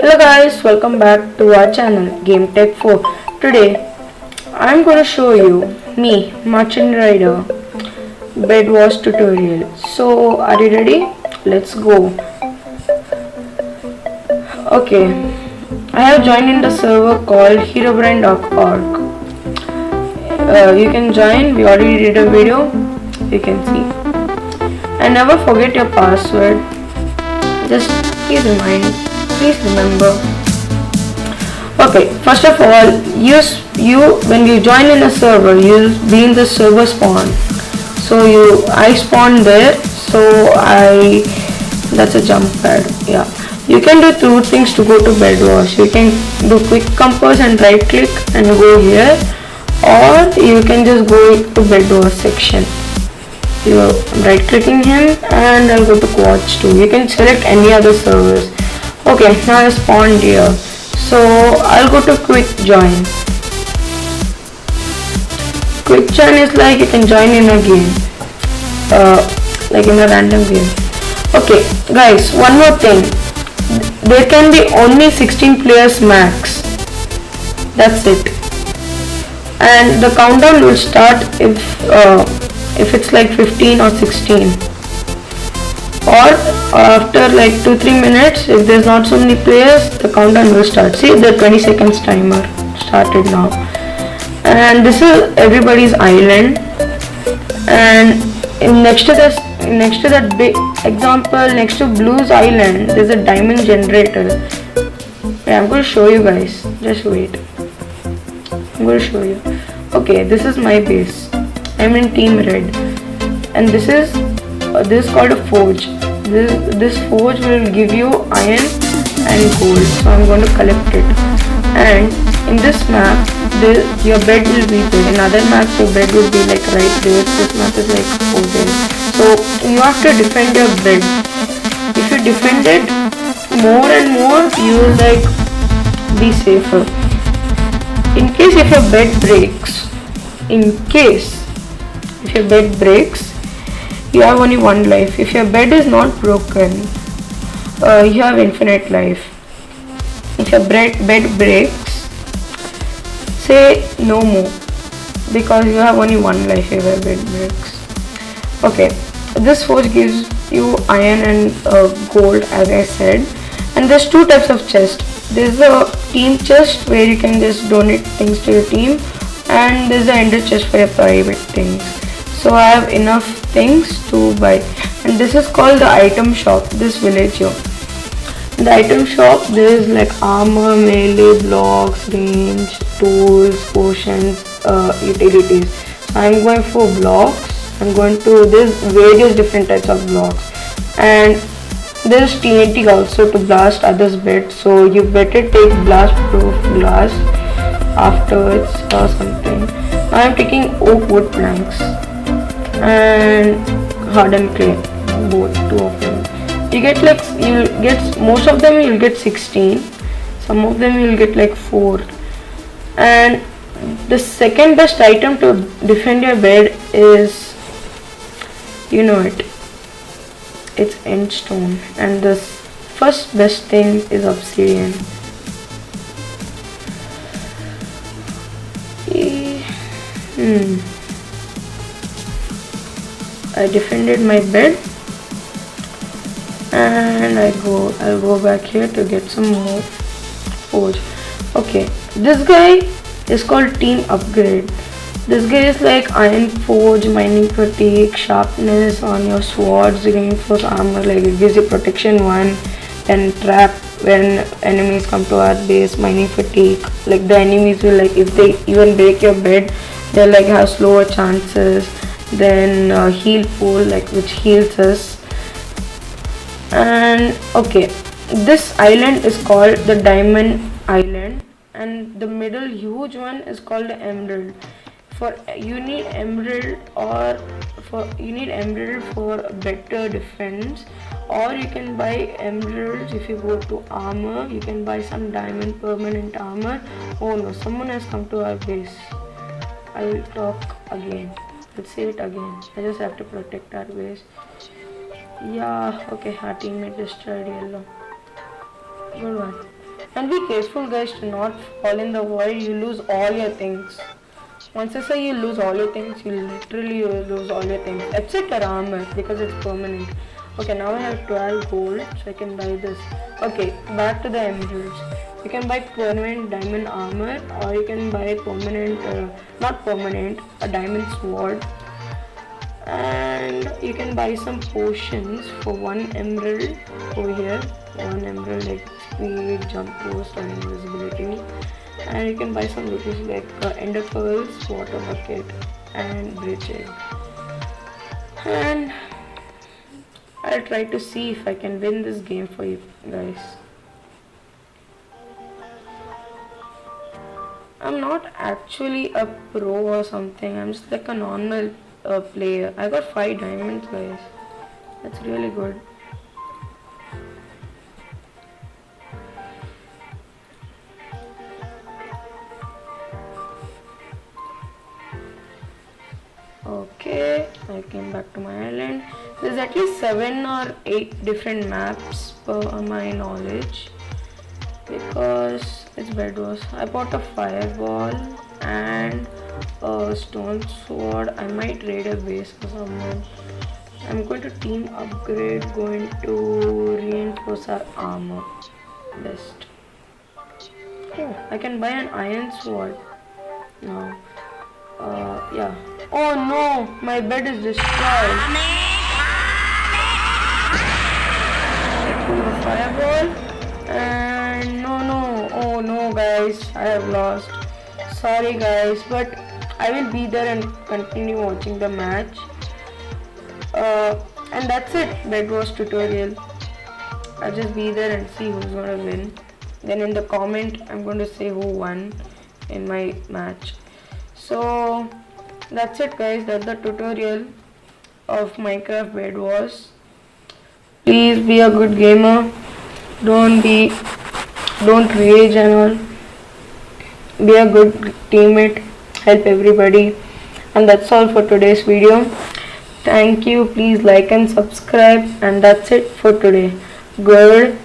Hello guys, welcome back to our channel Game Tech 4. Today I'm going to show you me, Merchant Rider, bedwars tutorial. So are you ready? Let's go. Okay, I have joined in the server called herobrine.org. You can join, we already did a video, you can see. And never forget your password. Just please remember. Okay, first of all, when you join in a server, you'll be in the server spawn. So I spawned there, that's a jump pad. Yeah, you can do two things to go to bedwars. You can do quick compass and right click and go here, or you can just go to bedwars section. You're right clicking him and I'll go to quads 2. You can select any other servers. Okay, now I spawned here. So I'll go to quick join. Quick join is like you can join in a game. Like in a random game. Okay guys, one more thing. There can be only 16 players max. That's it. And the countdown will start if it's like 15 or 16, or after like 2-3 minutes. If there's not so many players, the countdown will start. See, the 20 seconds timer started now, and this is everybody's island. And next to that big example, next to Blue's island, there's a diamond generator. Yeah, I'm going to show you guys, just wait. I'm going to show you. Okay, this is my base. I'm in team red, and this is called a forge. This forge will give you iron and gold, so I'm going to collect it. And in this map, your bed will be there. In other maps, your bed will be like right there. This map is like over there. So you have to defend your bed. If you defend it more and more, you will like be safer. In case if your bed breaks, if your bed breaks, you have only one life. If your bed is not broken, you have infinite life. If your bed breaks, say no more, because you have only one life if your bed breaks. Okay, this forge gives you iron and gold, as I said. And there's two types of chest. There's a team chest where you can just donate things to your team, and there's an ender chest for your private things. So I have enough things to buy, and this is called the item shop, this village here. In the item shop, there is like armor, melee, blocks, range, tools, potions, utilities. So I'm going for blocks. There's various different types of blocks, and there's TNT also to blast others' beds. So you better take blast proof glass afterwards or something. I'm taking oak wood planks and hardened clay, both, two of them. Most of them you'll get 16, some of them you'll get like 4. And the second best item to defend your bed is, it's endstone, and the first best thing is obsidian. I defended my bed, and I'll go back here to get some more forge. Okay, this guy is called team upgrade. This guy is like iron forge, mining fatigue, sharpness on your swords, reinforced armor, like it gives you protection 1, and trap when enemies come to our base, mining fatigue, like the enemies will, like if they even break your bed, they'll like have slower chances. Then heal pool, like which heals us. And okay, this island is called the diamond island, and the middle huge one is called the emerald. You need emerald for better defense, or you can buy emeralds. If you go to armor, you can buy some diamond permanent armor. Oh no, someone has come to our base. I will talk again. Let's say it again. I just have to protect our base. Yeah, okay, our teammate destroyed yellow. Good one. And be careful guys to not fall in the void. You lose all your things. Once I say you lose all your things, you literally lose all your things except your armor because it's permanent. Okay, now I have 12 gold, so I can buy this. Okay, back to the emeralds. You can buy permanent diamond armor, or you can buy permanent, not permanent, a diamond sword. And you can buy some potions for 1 emerald over here. 1 emerald like speed, jump boost, and invisibility. And you can buy some rupees like ender pearls, water bucket, and bridges. And I'll try to see if I can win this game for you guys. I'm not actually a pro or something. I'm just like a normal player. I got 5 diamonds guys. That's really good. Okay, I came back to my island. There's at least 7 or 8 different maps per my knowledge, because it's bedwars. I bought a fireball and a stone sword. I might raid a base for someone. I'm going to team upgrade, going to reinforce our armor. Best. Oh, I can buy an iron sword now. Yeah. Oh no, my bed is destroyed. Fireball. And no. Oh no guys, I have lost. Sorry guys, but I will be there and continue watching the match. And that's it, bedwars tutorial. I'll just be there and see who's gonna win. Then in the comment, I'm going to say who won in my match. So that's it guys, that's the tutorial of Minecraft bedwars. Please be a good gamer, don't rage and all. Be a good teammate, help everybody. And that's all for today's video. Thank you, please like and subscribe, and that's it for today. Goodbye.